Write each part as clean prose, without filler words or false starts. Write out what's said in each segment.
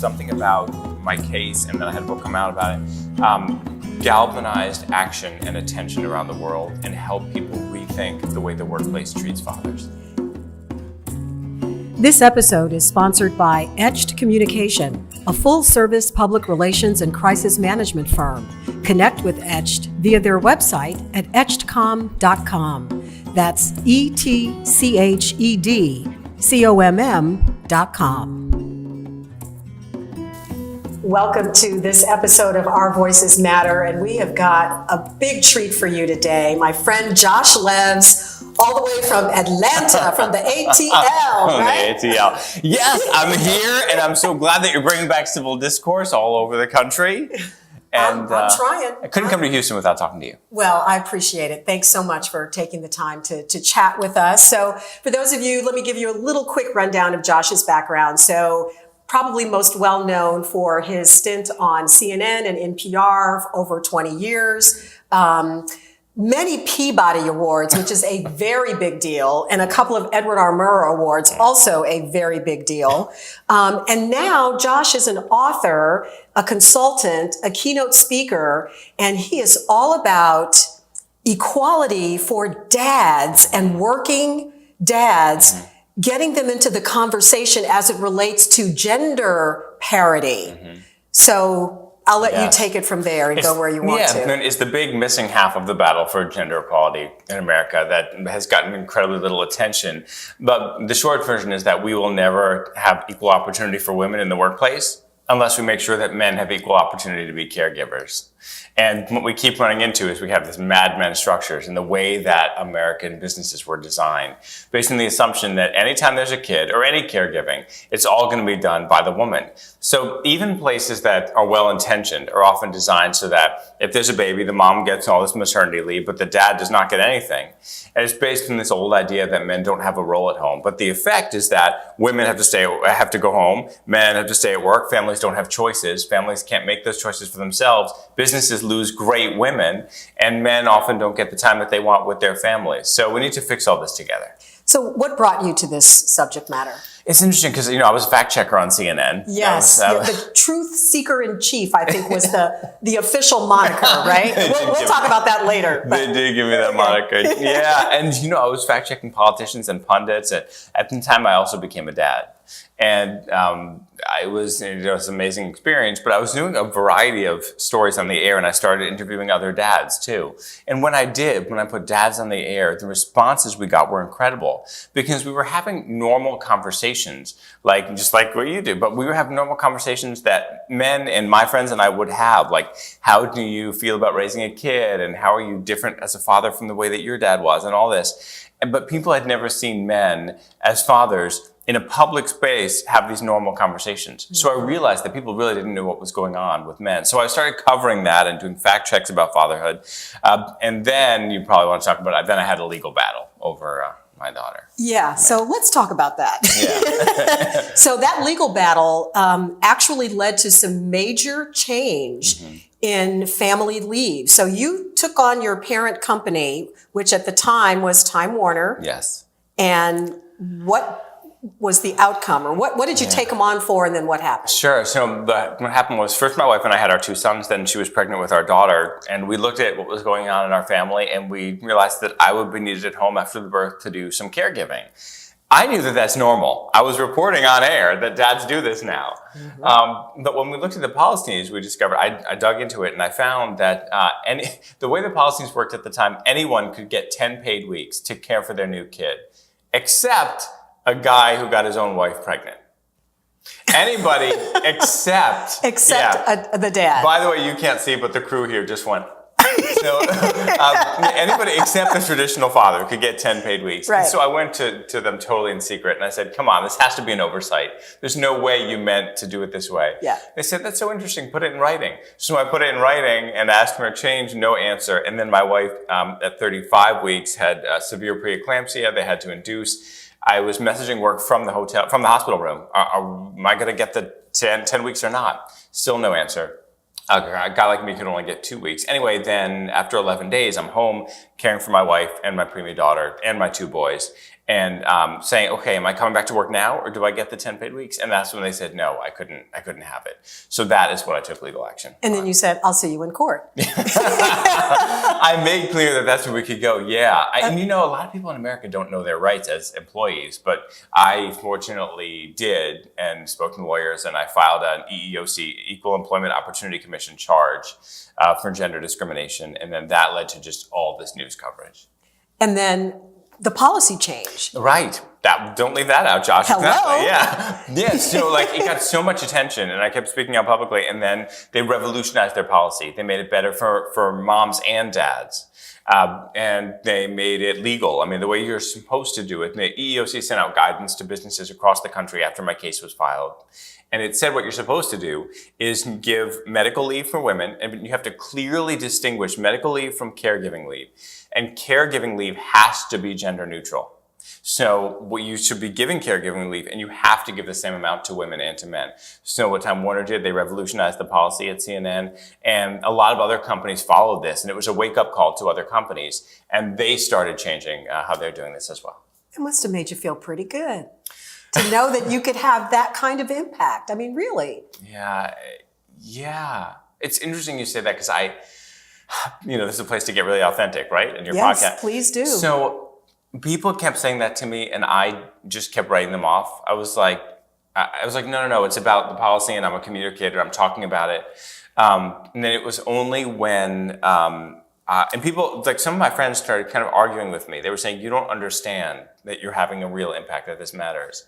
something about my case, and then I had a book come out about it, galvanized action and attention around the world and help people rethink the way the workplace treats fathers. This episode is sponsored by Etched Communication, a full-service public relations and crisis management firm. Connect with Etched via their website at etchedcom.com. That's ETCHEDCOMM.com. Welcome to this episode of Our Voices Matter, and we have got a big treat for you today. My friend Josh Levs, all the way from Atlanta, from the ATL, right? The ATL. Yes, I'm here, and I'm so glad that you're bringing back civil discourse all over the country. And I'm trying. I couldn't come to Houston without talking to you. Well, I appreciate it. Thanks so much for taking the time to chat with us. So for those of you, let me give you a little quick rundown of Josh's background. So probably most well known for his stint on CNN and NPR for over 20 years. Many Peabody Awards, which is a very big deal, and a couple of Edward R. Murrow Awards, also a very big deal. And now Josh is an author, a consultant, a keynote speaker, and he is all about equality for dads and working dads, getting them into the conversation as it relates to gender parity. So I'll let you take it from there and go where you want to. Yeah, it's the big missing half of the battle for gender equality in America that has gotten incredibly little attention. But the short version is that we will never have equal opportunity for women in the workplace unless we make sure that men have equal opportunity to be caregivers. And what we keep running into is we have this Mad Men structures in the way that American businesses were designed, based on the assumption that anytime there's a kid or any caregiving, it's all going to be done by the woman. So even places that are well-intentioned are often designed so that if there's a baby, the mom gets all this maternity leave, but the dad does not get anything. And it's based on this old idea that men don't have a role at home. But the effect is that women have to go home, men have to stay at work, families don't have choices, families can't make those choices for themselves, businesses lose great women, and men often don't get the time that they want with their families. So we need to fix all this together. So what brought you to this subject matter? It's interesting because, I was a fact checker on CNN. Yes, the truth seeker in chief, I think, was the official moniker, right? We'll talk about that later. They did give me that moniker. Yeah, and I was fact checking politicians and pundits. And at the time, I also became a dad. And it was an amazing experience, but I was doing a variety of stories on the air, and I started interviewing other dads too. And when I put dads on the air, the responses we got were incredible because we were having normal conversations, just like what you do, but we were having normal conversations that men and my friends and I would have, like, how do you feel about raising a kid, and how are you different as a father from the way that your dad was, and all this. But people had never seen men as fathers in a public space have these normal conversations. So I realized that people really didn't know what was going on with men. So I started covering that and doing fact checks about fatherhood. And then you probably want to talk about it. Then I had a legal battle over my daughter. Yeah, so let's talk about that. Yeah. So that legal battle actually led to some major change in family leave. So you took on your parent company, which at the time was Time Warner. Yes. And what was the outcome, or what did you take them on for, and then what happened? Sure. So what happened was, first my wife and I had our two sons, then she was pregnant with our daughter, and we looked at what was going on in our family, and we realized that I would be needed at home after the birth to do some caregiving. I knew that that's normal. I was reporting on air that dads do this now. But when we looked at the policies, we discovered, I dug into it, and I found that the way the policies worked at the time, anyone could get 10 paid weeks to care for their new kid, except a guy who got his own wife pregnant. Anybody except the dad. By the way, you can't see, but the crew here just went. So anybody except the traditional father could get 10 paid weeks. Right. And so I went to them totally in secret, and I said, come on, this has to be an oversight. There's no way you meant to do it this way. Yeah. They said, that's so interesting, put it in writing. So I put it in writing and asked for a change, no answer. And then my wife at 35 weeks had severe preeclampsia. They had to induce. I was messaging work from the hospital room. Am I going to get the 10 weeks or not? Still no answer. A guy like me could only get 2 weeks. Anyway, then after 11 days, I'm home caring for my wife and my preemie daughter and my two boys. and saying, okay, am I coming back to work now or do I get the 10 paid weeks? And that's when they said, no, I couldn't have it. So that is what I took legal action. And then you said, I'll see you in court. I made clear that that's where we could go. Yeah. And a lot of people in America don't know their rights as employees, but I fortunately did and spoke to lawyers, and I filed an EEOC, Equal Employment Opportunity Commission charge for gender discrimination. And then that led to just all this news coverage. And then the policy changed. Right. Don't leave that out, Josh. Hello. Exactly. Yeah. Yeah. So it got so much attention, and I kept speaking out publicly, and then they revolutionized their policy. They made it better for moms and dads. And they made it legal. I mean, the way you're supposed to do it. And the EEOC sent out guidance to businesses across the country after my case was filed. And it said what you're supposed to do is give medical leave for women, and you have to clearly distinguish medical leave from caregiving leave. And caregiving leave has to be gender neutral. So you should be giving caregiving leave, and you have to give the same amount to women and to men. So what Time Warner did, they revolutionized the policy at CNN, and a lot of other companies followed this, and it was a wake-up call to other companies, and they started changing how they're doing this as well. It must have made you feel pretty good to know that you could have that kind of impact. I mean, really. Yeah. It's interesting you say that, because this is a place to get really authentic, right? In your podcast. Yes, please do. So people kept saying that to me, and I just kept writing them off. I was like, no, it's about the policy, and I'm a communicator. I'm talking about it. And then it was only when, and people, like some of my friends started kind of arguing with me. They were saying, you don't understand that you're having a real impact, that this matters.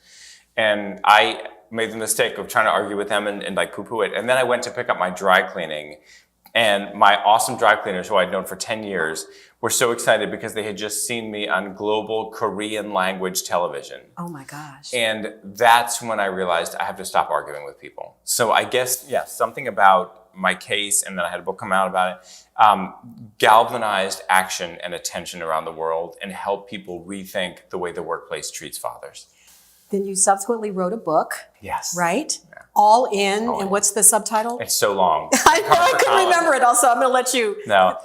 And I made the mistake of trying to argue with them and like poo-poo it. And then I went to pick up my dry cleaning, and my awesome dry cleaners, who I'd known for 10 years, were so excited because they had just seen me on global Korean language television. Oh my gosh. And that's when I realized I have to stop arguing with people. So I guess, something about my case, and then I had a book come out about it, galvanized action and attention around the world and helped people rethink the way the workplace treats fathers. Then you subsequently wrote a book. Yes. Right? Yeah. All in. And what's the subtitle? It's so long. I couldn't remember it also. I'm going to let you. No.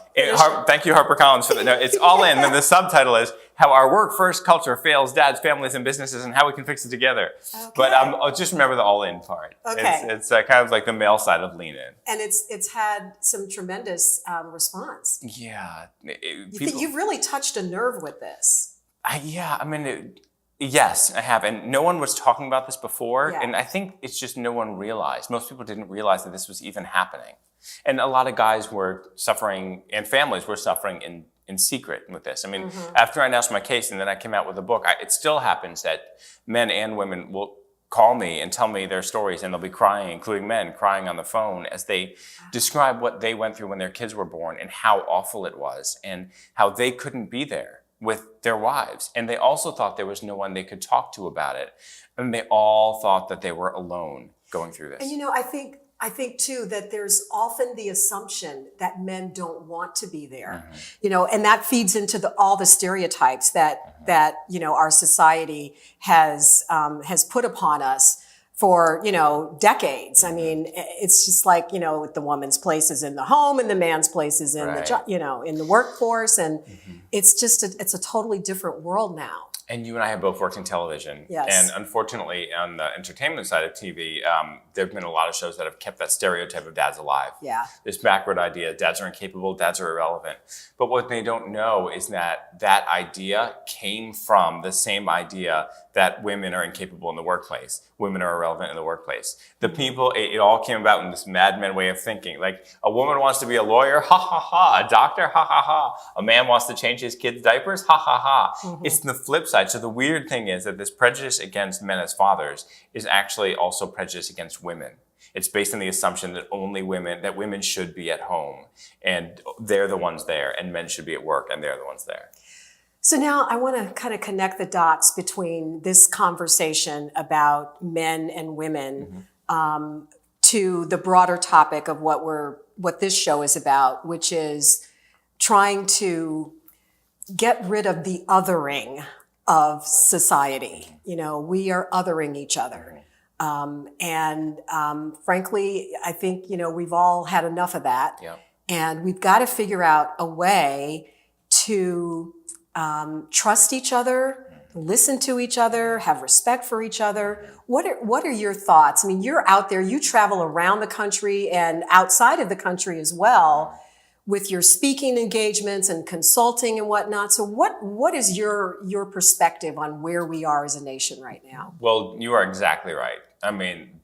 Thank you, HarperCollins, for that. No, it's All In. And the subtitle is How Our Work-First Culture Fails Dads, Families, and Businesses, and How We Can Fix It Together. Okay. But I'll just remember the All In part. Okay. It's kind of like the male side of Lean In. And it's had some tremendous response. Yeah. You've really touched a nerve with this. Yes, I have. And no one was talking about this before. Yeah. And I think it's just no one realized. Most people didn't realize that this was even happening. And a lot of guys were suffering, and families were suffering in secret with this. I mean, after I announced my case and then I came out with a book, it still happens that men and women will call me and tell me their stories, and they'll be crying, including men, crying on the phone as they describe what they went through when their kids were born and how awful it was and how they couldn't be there with their wives. And they also thought there was no one they could talk to about it. And they all thought that they were alone going through this. And I think too that there's often the assumption that men don't want to be there. And that feeds into all the stereotypes that our society has put upon us for, decades. I mean, it's just like, the woman's place is in the home and the man's place is in the, in the workforce. And it's just, it's a totally different world now. And you and I have both worked in television. Yes. And unfortunately, on the entertainment side of TV, there have been a lot of shows that have kept that stereotype of dads alive. Yeah. This backward idea, dads are incapable, dads are irrelevant. But what they don't know is that that idea came from the same idea that women are incapable in the workplace. Women are irrelevant in the workplace. The people, it all came about in this Mad Men way of thinking. Like, a woman wants to be a lawyer, ha ha ha. A doctor, ha ha ha. A man wants to change his kids' diapers, ha ha ha. It's the flip side. So the weird thing is that this prejudice against men as fathers is actually also prejudice against women. It's based on the assumption that women should be at home and they're the ones there, and men should be at work and they're the ones there. So now I want to kind of connect the dots between this conversation about men and women to the broader topic of what this show is about, which is trying to get rid of the othering of society. We are othering each other. Frankly, I think, we've all had enough of that. Yeah. And we've got to figure out a way to trust each other, listen to each other, have respect for each other. What are your thoughts? I mean, you're out there, you travel around the country and outside of the country as well with your speaking engagements and consulting and whatnot. So what is your perspective on where we are as a nation right now? Well, you are exactly right. I mean,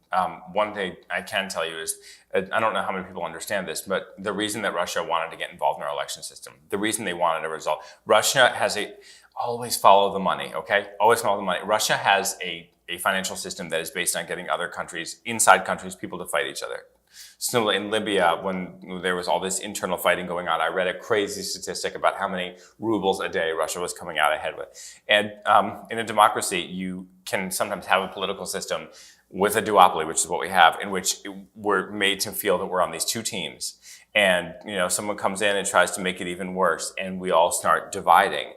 one thing I can tell you is, I don't know how many people understand this, but the reason that Russia wanted to get involved in our election system, the reason they wanted a result, Russia has always follow the money, okay? Always follow the money. Russia has a financial system that is based on getting other countries, inside countries, people to fight each other. So in Libya, when there was all this internal fighting going on, I read a crazy statistic about how many rubles a day Russia was coming out ahead with. And in a democracy, you can sometimes have a political system with a duopoly, which is what we have, in which we're made to feel that we're on these two teams. And someone comes in and tries to make it even worse, and we all start dividing.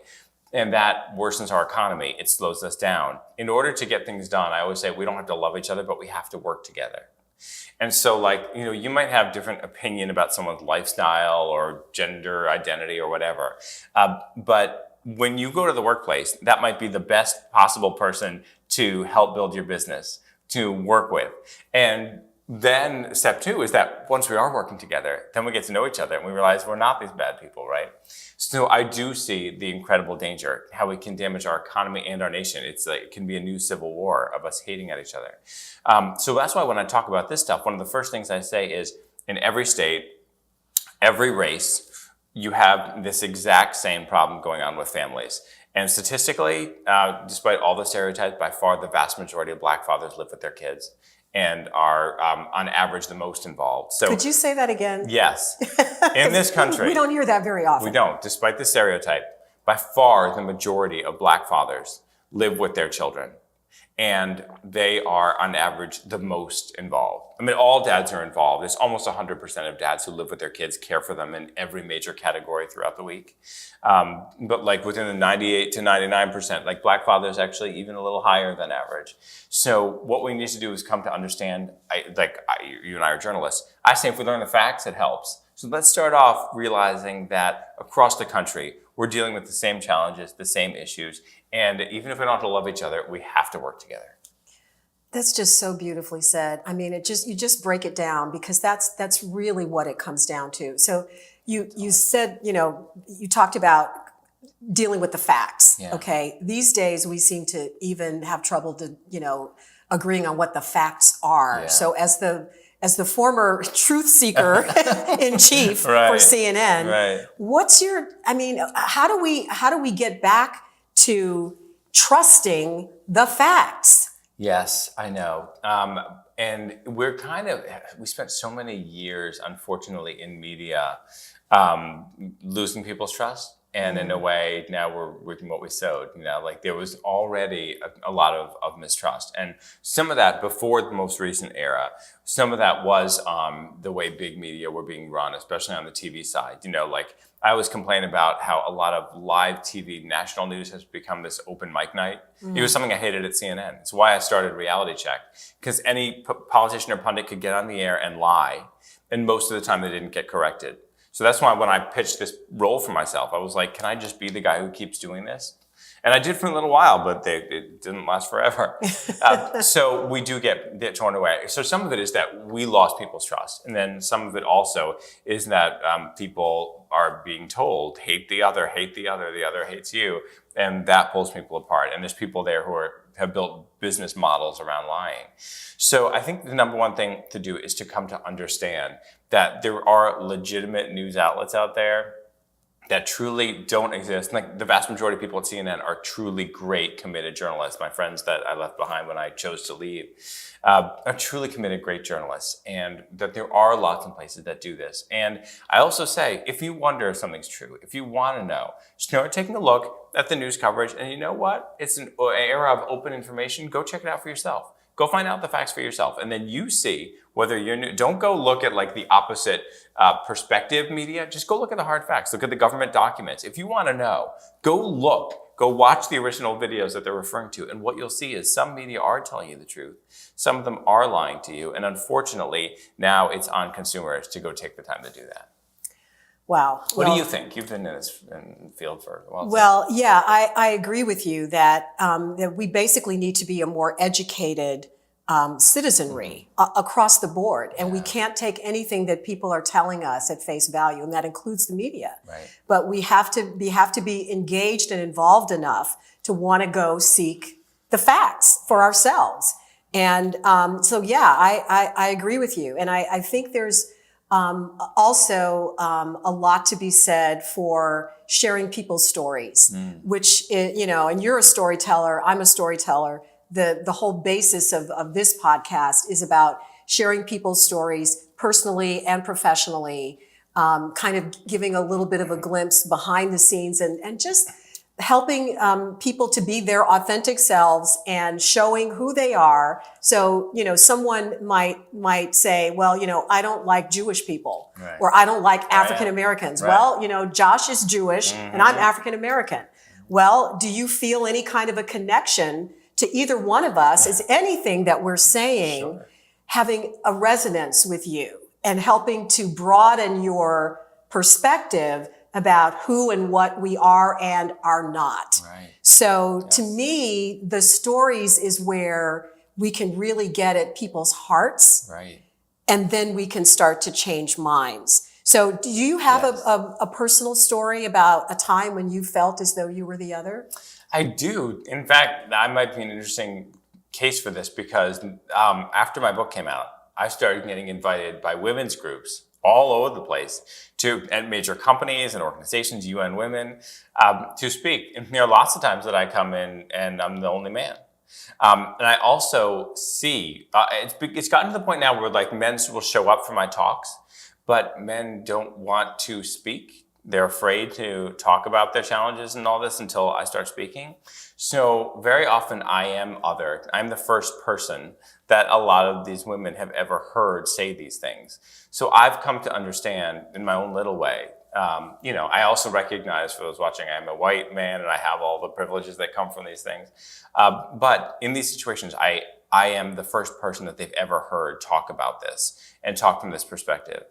And that worsens our economy. It slows us down. In order to get things done, I always say we don't have to love each other, but we have to work together. And so you might have different opinion about someone's lifestyle or gender identity or whatever. But when you go to the workplace, that might be the best possible person to help build your business, to work with. And then step two is that once we are working together, then we get to know each other and we realize we're not these bad people, right? So I do see the incredible danger, how it can damage our economy and our nation. It can be a new civil war of us hating at each other. So that's why when I talk about this stuff, one of the first things I say is in every state, every race, you have this exact same problem going on with families. And statistically, despite all the stereotypes, by far the vast majority of Black fathers live with their kids and are, on average, the most involved. So, could you say that again? Yes. In this country. We don't hear that very often. We don't. Despite the stereotype, by far the majority of Black fathers live with their children. And they are, on average, the most involved. I mean, all dads are involved. There's almost 100% of dads who live with their kids, care for them in every major category throughout the week. But within the 98 to 99%, Black fathers actually even a little higher than average. So what we need to do is come to understand, you and I are journalists. I say if we learn the facts, it helps. So let's start off realizing that across the country, we're dealing with the same challenges, the same issues. And even if we don't have to love each other, we have to work together. That's just so beautifully said. I mean, you just break it down because that's really what it comes down to. So you said, you talked about dealing with the facts. Yeah. Okay. These days we seem to even have trouble agreeing on what the facts are. Yeah. So as the former truth seeker in chief right. for CNN, right. how do we get back to trusting the facts? Yes, I know. And we spent so many years, unfortunately, in media, losing people's trust. And in a way, now we're reaping what we sowed. There was already a lot of mistrust. And some of that before the most recent era, some of that was the way big media were being run, especially on the TV side. I always complain about how a lot of live TV national news has become this open mic night. Mm-hmm. It was something I hated at CNN. It's why I started Reality Check, because any politician or pundit could get on the air and lie, and most of the time they didn't get corrected. So that's why when I pitched this role for myself, I was like, can I just be the guy who keeps doing this? And I did for a little while, but it didn't last forever. So we do get torn away. So some of it is that we lost people's trust. And then some of it also is that people are being told, hate the other hates you. And that pulls people apart. And there's people there who have built business models around lying. So I think the number one thing to do is to come to understand that there are legitimate news outlets out there that truly don't exist. The vast majority of people at CNN are truly great, committed journalists. My friends that I left behind when I chose to leave are truly committed, great journalists. And that there are lots of places that do this. And I also say, if you wonder if something's true, if you want to know, start taking a look at the news coverage. And you know what? It's an era of open information. Go check it out for yourself. Go find out the facts for yourself. And then you see whether you're new. Don't go look at the opposite perspective media. Just go look at the hard facts. Look at the government documents. If you want to know, go look. Go watch the original videos that they're referring to. And what you'll see is some media are telling you the truth. Some of them are lying to you. And unfortunately, now it's on consumers to go take the time to do that. Wow. What do you think? You've been in this field for a while. Well, yeah, I agree with you that that we basically need to be a more educated citizenry across the board, and we can't take anything that people are telling us at face value, and that includes the media. Right. But we have to be engaged and involved enough to want to go seek the facts for ourselves. And so, yeah, I agree with you, and I think there's also a lot to be said for sharing people's stories, which, and you're a storyteller, I'm a storyteller. The whole basis of this podcast is about sharing people's stories personally and professionally, kind of giving a little bit of a glimpse behind the scenes and just helping people to be their authentic selves and showing who they are. So, someone might say, well, I don't like Jewish people, right, or I don't like African Americans. Right. Well, Josh is Jewish and I'm African American. Well, do you feel any kind of a connection to either one of us? Is anything that we're saying having a resonance with you and helping to broaden your perspective about who and what we are and are not? Right. So to me, the stories is where we can really get at people's hearts. Right. And then we can start to change minds. So do you have a personal story about a time when you felt as though you were the other? I do. In fact, I might be an interesting case for this because after my book came out, I started getting invited by women's groups all over the place at major companies and organizations, UN Women, to speak. And there are lots of times that I come in and I'm the only man. And I also see, it's gotten to the point now where like men will show up for my talks, but men don't want to speak. They're afraid to talk about their challenges and all this until I start speaking. So very often I am other. I'm the first person that a lot of these women have ever heard say these things. So I've come to understand in my own little way. I also recognize for those watching, I'm a white man and I have all the privileges that come from these things. But in these situations, I am the first person that they've ever heard talk about this and talk from this perspective.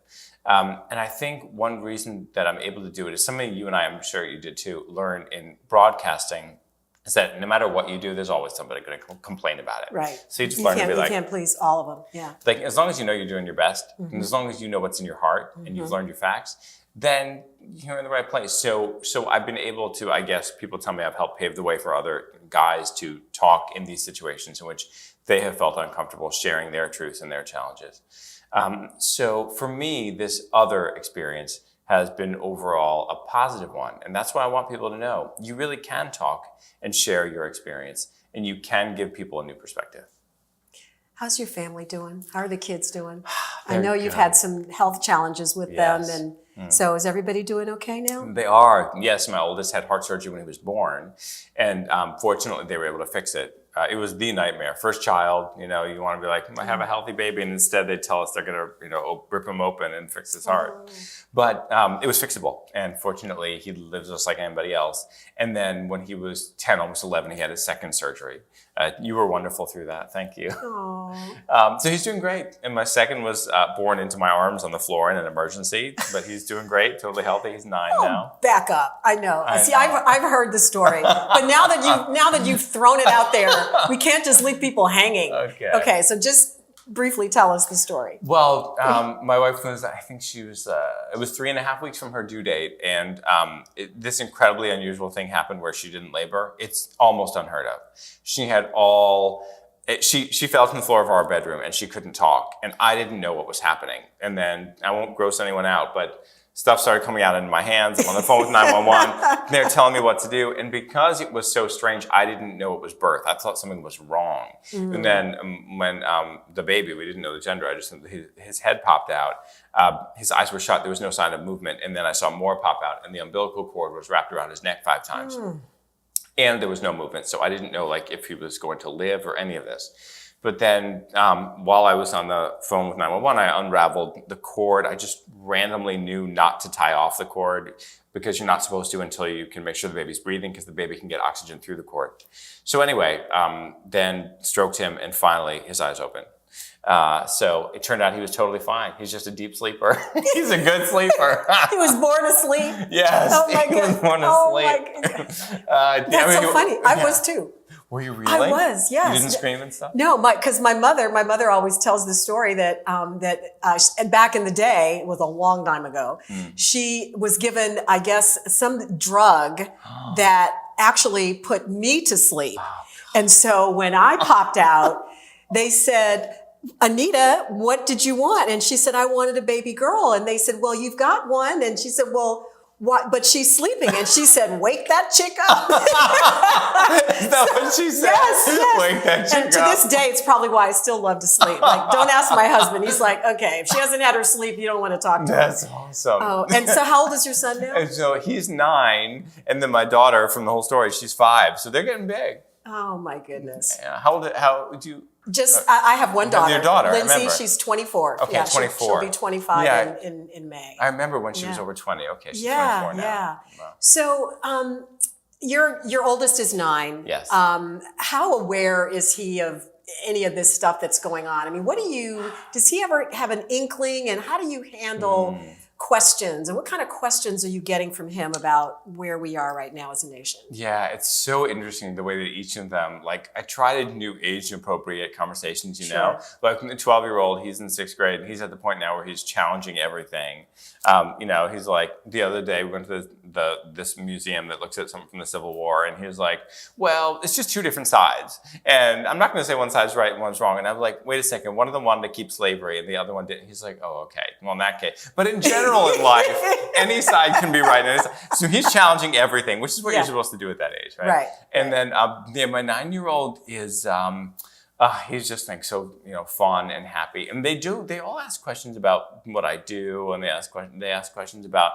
And I think one reason that I'm able to do it is something you and I, I'm sure you did too, learn in broadcasting, is that no matter what you do, there's always somebody going to complain about it. Right. So you just learn to be like, you can't please all of them. Yeah. Like as long as you know you're doing your best, and as long as you know what's in your heart and you've learned your facts, then you're in the right place. So I've been able to, I guess people tell me I've helped pave the way for other guys to talk in these situations in which they have felt uncomfortable sharing their truths and their challenges. So for me, this other experience has been overall a positive one. And that's what I want people to know. You really can talk and share your experience, and you can give people a new perspective. How's your family doing? How are the kids doing? I They're know you've good. had some health challenges with Yes. them. And so is everybody doing okay now? They are. Yes, my oldest had heart surgery when he was born. And fortunately, they were able to fix it. It was the nightmare. First child, you want to be like, I have a healthy baby. And instead they tell us they're going to, rip him open and fix his heart. But it was fixable. And fortunately, he lives just like anybody else. And then when he was 10, almost 11, he had his second surgery. You were wonderful through that. Thank you. So he's doing great. And my second was born into my arms on the floor in an emergency. But he's doing great, totally healthy. He's 9 now. Back up. I know. See, know. I've heard the story. But now that you've thrown it out there, we can't just leave people hanging. Okay, so just briefly tell us the story. Well, my wife was, I think she was, it was 3.5 weeks from her due date. And this incredibly unusual thing happened where she didn't labor. It's almost unheard of. She had she fell from the floor of our bedroom and she couldn't talk. And I didn't know what was happening. And then I won't gross anyone out, but stuff started coming out into my hands. I'm on the phone with 911. They're telling me what to do. And because it was so strange, I didn't know it was birth. I thought something was wrong. And then when the baby, we didn't know the gender, I just knew his head popped out. His eyes were shut. There was no sign of movement. And then I saw more pop out. And the umbilical cord was wrapped around his neck 5 times. And there was no movement. So I didn't know if he was going to live or any of this. But then while I was on the phone with 911, I unraveled the cord. I just randomly knew not to tie off the cord because you're not supposed to until you can make sure the baby's breathing because the baby can get oxygen through the cord. So anyway, then stroked him and finally his eyes opened. So it turned out he was totally fine. He's just a deep sleeper. He's a good sleeper. He was born asleep. Yes. Oh my he was goodness. born Oh asleep. my goodness. That's so funny. I was too. Were you really? I was, yes. You didn't scream and stuff? No, because my mother always tells the story that and back in the day, it was a long time ago, she was given, I guess, some drug that actually put me to sleep. And so when I popped out, they said, Anita, what did you want? And she said, I wanted a baby girl. And they said, well, you've got one. And she said, well, what? But she's sleeping. And she said, wake that chick up. Is that what she said? Yes. Wake that chick And to up. this day, it's probably why I still love to sleep. Like, don't ask my husband. He's like, okay, if she hasn't had her sleep, you don't want to talk to her. That's awesome. Oh, and so how old is your son now? And so he's 9, and then my daughter, from the whole story, she's 5. So they're getting big. Oh my goodness. Yeah. How would you? Just, I have one daughter. Your daughter, I Lindsay, remember. she's 24. Okay, Yeah, 24. She'll be 25 Yeah. in May. I remember when she was Yeah. over 20. Okay, she's Yeah, 24 now. yeah. Wow. So, your oldest is 9. Yes. How aware is he of any of this stuff that's going on? I mean, does he ever have an inkling, and how do you handle questions, and what kind of questions are you getting from him about where we are right now as a nation? Yeah, it's so interesting the way that each of them, like, I try to do age appropriate conversations, you know, like the 12-year-old, he's in 6th grade, and he's at the point now where he's challenging everything. You know, he's like, the other day we went to this museum that looks at something from the Civil War, and he was like, well, it's just 2 different sides. And I'm not going to say one side's right and one's wrong. And I'm like, wait a second, one of them wanted to keep slavery and the other one didn't. He's like, oh, okay. Well, in that case. But in general in life, any side can be right. And so he's challenging everything, which is what you're supposed to do at that age, right? Right. And then my 9-year-old is... he's just like so, you know, fun and happy, and they all ask questions about what I do, and they ask questions about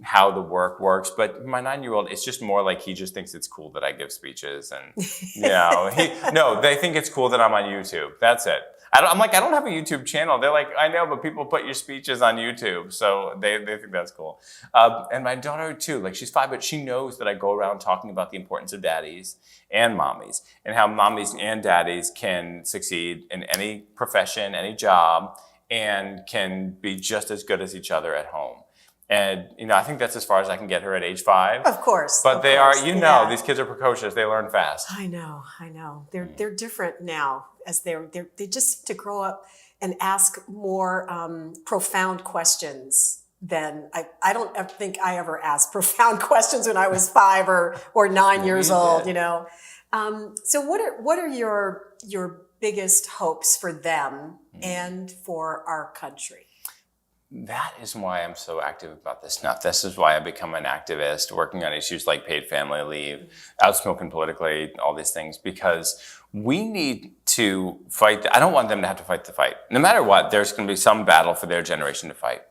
how the work works. But my 9-year-old, it's just more like he just thinks it's cool that I give speeches, and you know, they think it's cool that I'm on YouTube. That's it. I'm like, I don't have a YouTube channel. They're like, I know, but people put your speeches on YouTube, so they think that's cool. And my daughter too, like she's 5, but she knows that I go around talking about the importance of daddies and mommies, and how mommies and daddies can succeed in any profession, any job, and can be just as good as each other at home. And, you know, I think that's as far as I can get her at age 5. Of course. But they are, you know, these kids are precocious. They learn fast. I know. They're different now, as they just to grow up and ask more profound questions than I don't ever think I ever asked profound questions when I was 5 or 9 years old, you know. So what are your biggest hopes for them and for our country? That is why I'm so active about this stuff. This is why I become an activist, working on issues like paid family leave, outspoken politically, all these things, because we need to fight. I don't want them to have to fight the fight. No matter what, there's going to be some battle for their generation to fight.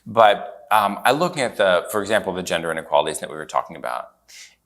But I look at for example, the gender inequalities that we were talking about.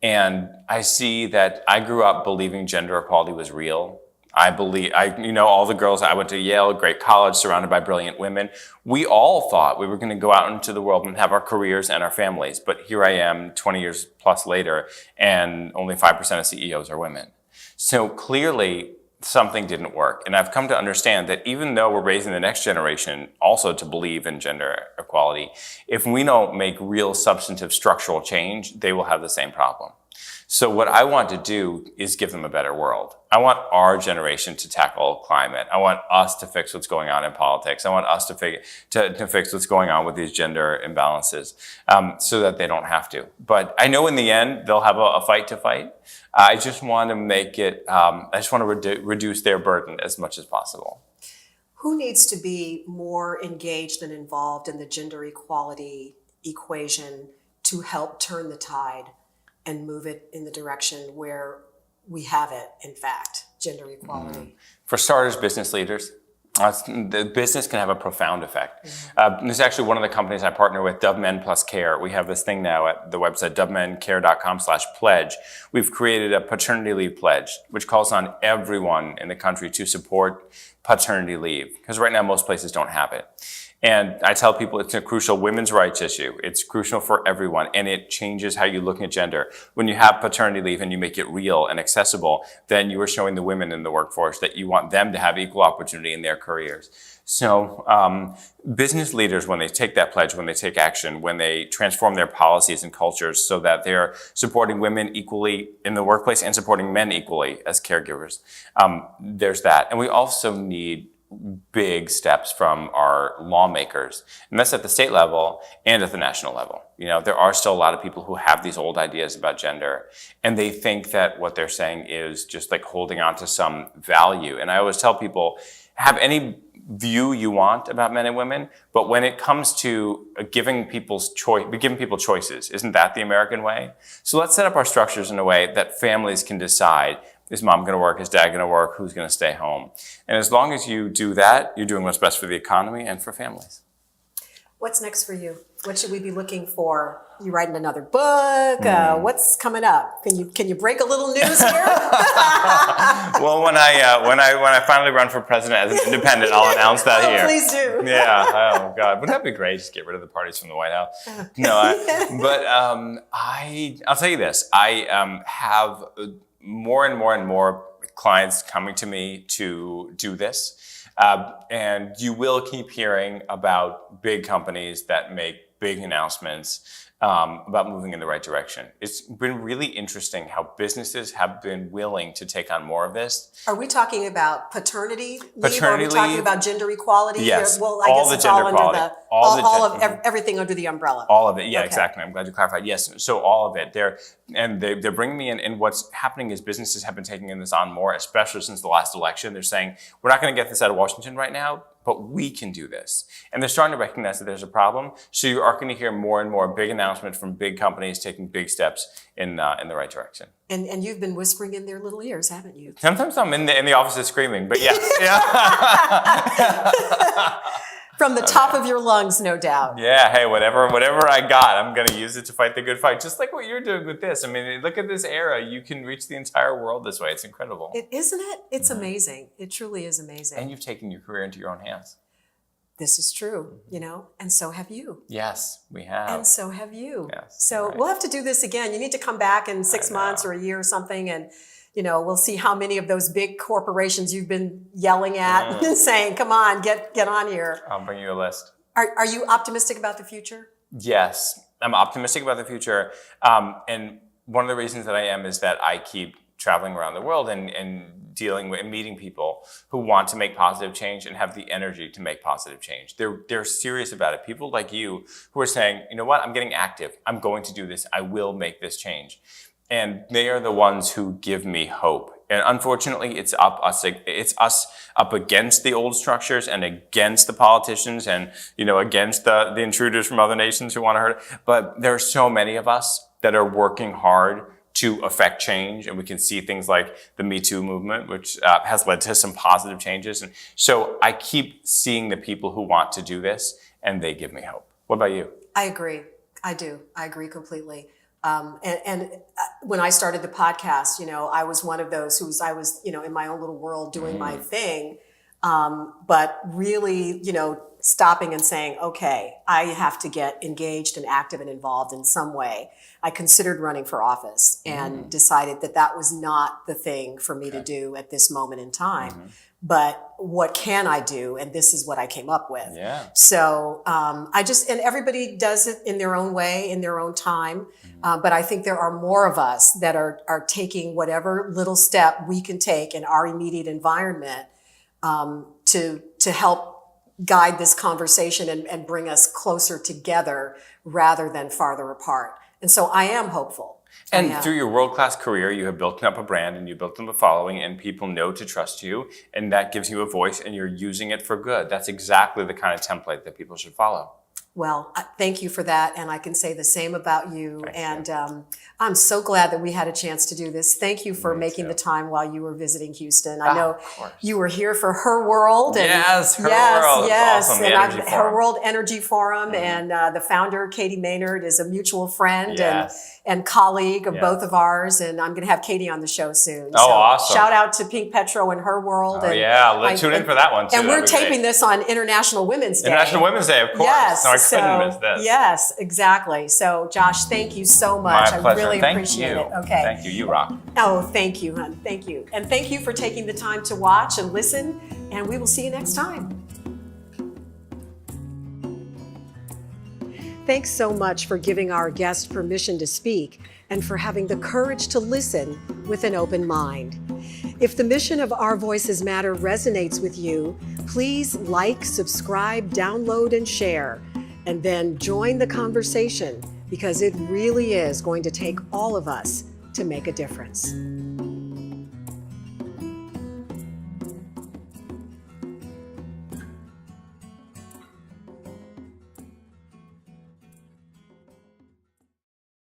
And I see that I grew up believing gender equality was real. You know, all the girls, I went to Yale, great college, surrounded by brilliant women. We all thought we were going to go out into the world and have our careers and our families. But here I am 20 years plus later, and only 5% of CEOs are women. So clearly something didn't work. And I've come to understand that even though we're raising the next generation also to believe in gender equality, if we don't make real substantive structural change, they will have the same problem. So what I want to do is give them a better world. I want our generation to tackle climate. I want us to fix what's going on in politics. I want us to fix what's going on with these gender imbalances, so that they don't have to. But I know in the end, they'll have a fight to fight. I just want to make it, I just want to reduce their burden as much as possible. Who needs to be more engaged and involved in the gender equality equation to help turn the tide and move it in the direction where we have it, in fact, gender equality? For starters, business leaders. The business can have a profound effect. This is actually one of the companies I partner with, Dove Men Plus Care. We have this thing now at the website, dovemencare.com/pledge. We've created a paternity leave pledge, which calls on everyone in the country to support paternity leave, because right now most places don't have it. And I tell people it's a crucial women's rights issue. It's crucial for everyone, and it changes how you look at gender. When you have paternity leave and you make it real and accessible, then you are showing the women in the workforce that you want them to have equal opportunity in their careers. So business leaders, when they take that pledge, when they take action, when they transform their policies and cultures so that they're supporting women equally in the workplace and supporting men equally as caregivers, there's that. And we also need big steps from our lawmakers, and that's at the state level and at the national level. You know, there are still a lot of people who have these old ideas about gender, and they think that what they're saying is just like holding on to some value. And I always tell people, have any view you want about men and women, but when it comes to giving people choices, isn't that the American way? So let's set up our structures in a way that families can decide, is mom going to work, is dad going to work, who's going to stay home? And as long as you do that, you're doing what's best for the economy and for families. What's next for you? What should we be looking for? You writing another book? What's coming up? Can you break a little news here? Well, when I finally run for president as an independent, I'll announce that here. Please do. Yeah. Oh God, wouldn't that be great? Just get rid of the parties from the White House. No, I'll tell you this. I have more and more clients coming to me to do this. And you will keep hearing about big companies that make big announcements about moving in the right direction. It's been really interesting how businesses have been willing to take on more of this. Are we talking about paternity leave? Paternity Are we talking leave? about gender equality? Yes. Well, I All guess the it's gender all under equality. everything under the umbrella. All of it. Yeah, Okay. exactly. I'm glad you clarified. Yes. So all of it. They're bringing me in. And what's happening is businesses have been taking this on more, especially since the last election. They're saying, we're not going to get this out of Washington right now, but we can do this. And they're starting to recognize that there's a problem. So you are going to hear more and more big announcements from big companies taking big steps in the right direction. And you've been whispering in their little ears, haven't you? Sometimes I'm in the offices screaming, but yes. Yeah. From the top of your lungs, no doubt. Yeah, hey, whatever I got, I'm going to use it to fight the good fight, just like what you're doing with this. I mean, look at this era. You can reach the entire world this way. It's incredible. Isn't it? It's amazing. It truly is amazing. And you've taken your career into your own hands. This is true, and so have you. Yes, we have. And so have you. Yes, So right. We'll have to do this again. You need to come back in 6 months or a year or something, and we'll see how many of those big corporations you've been yelling at and saying, come on, get on here. I'll bring you a list. Are you optimistic about the future? Yes, I'm optimistic about the future. And one of the reasons that I am is that I keep traveling around the world and dealing with and meeting people who want to make positive change and have the energy to make positive change. They're serious about it. People like you who are saying, you know what, I'm getting active. I'm going to do this. I will make this change. And they are the ones who give me hope. And unfortunately, it's us up against the old structures and against the politicians and, against the intruders from other nations who want to hurt it. But there are so many of us that are working hard to affect change. And we can see things like the Me Too movement, which has led to some positive changes. And so I keep seeing the people who want to do this, and they give me hope. What about you? I agree. I do. I agree completely. And when I started the podcast, I was one of those I was, in my own little world doing my thing. But really, stopping and saying, okay, I have to get engaged and active and involved in some way. I considered running for office and decided that was not the thing for me to do at this moment in time. But what can I do? And this is what I came up with. Yeah. So and everybody does it in their own way, in their own time. But I think there are more of us that are taking whatever little step we can take in our immediate environment to help guide this conversation and bring us closer together rather than farther apart. And so I am hopeful. And through your world-class career, you have built up a brand and you built up a following and people know to trust you, and that gives you a voice and you're using it for good. That's exactly the kind of template that people should follow. Well, thank you for that, and I can say the same about you. Thank and you. I'm so glad that we had a chance to do this. Thank you for Me making too. the time while you were visiting Houston. I know Of course. you were here for Her World. And Yes, Her World. It's Yes, awesome. The and Energy Her Forum. World Energy Forum, and the founder, Katie Maynard, is a mutual friend Yes. and colleague of Yes. both of ours. And I'm going to have Katie on the show soon. Oh, awesome. Shout out to Pink Petro and Her World. Oh, and yeah. Tune in for that one, too. And we're That'd be taping great. this on International Women's Day. International Women's Day, of course. Yes, No, I couldn't miss this. Yes, exactly. So, Josh, thank you so much. My pleasure. I really Thank appreciate you. it. Okay. Thank you. You rock. Oh, thank you, hon. Thank you. And thank you for taking the time to watch and listen. And we will see you next time. Thanks so much for giving our guest permission to speak and for having the courage to listen with an open mind. If the mission of Our Voices Matter resonates with you, please like, subscribe, download, and share. And then join the conversation, because it really is going to take all of us to make a difference.